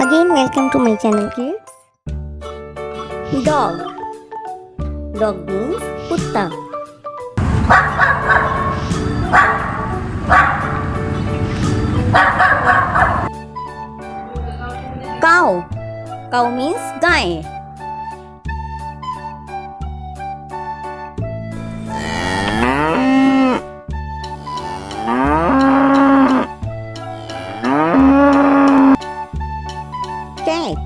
Again, welcome to my channel, kids. Dog. Dog means kutta. Cow. Cow means guy. Cat.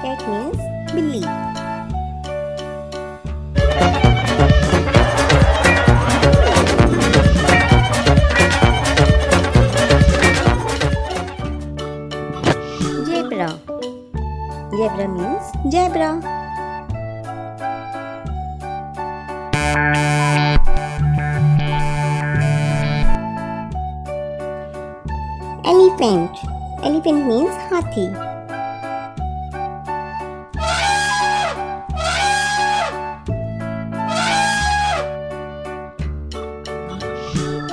Cat means बिल्ली. Zebra. Zebra means zebra. Elephant. Elephant means hathi.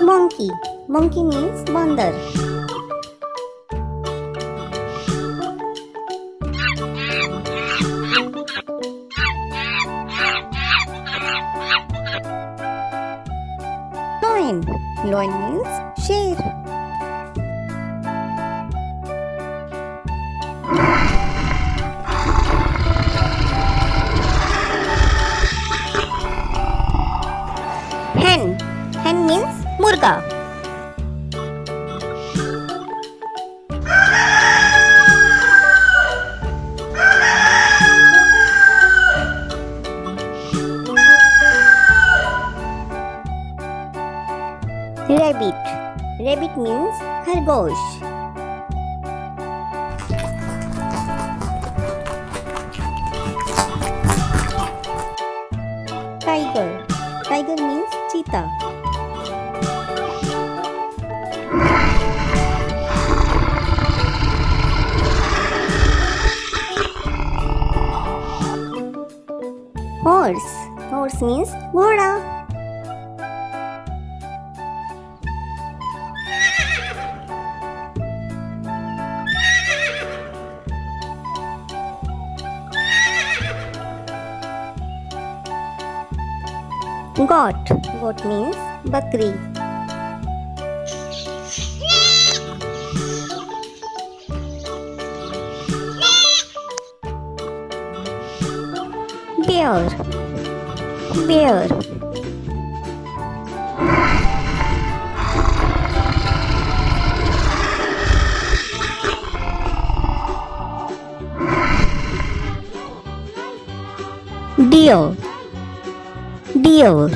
Monkey. Monkey means bandar. Lion. Lion means sher. Hen. Hen means murga. Rabbit. Rabbit means khargosh. Tiger. Tiger means cheetah. Horse. Horse means ghoda. Goat. Goat means bakri. Bear. Bear. Deer. Deer.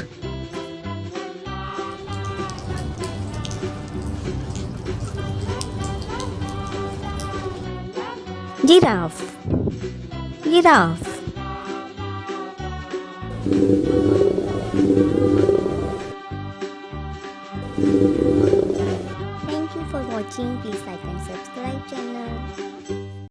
Giraffe. Giraffe. Thank you for watching. Please like and subscribe channel.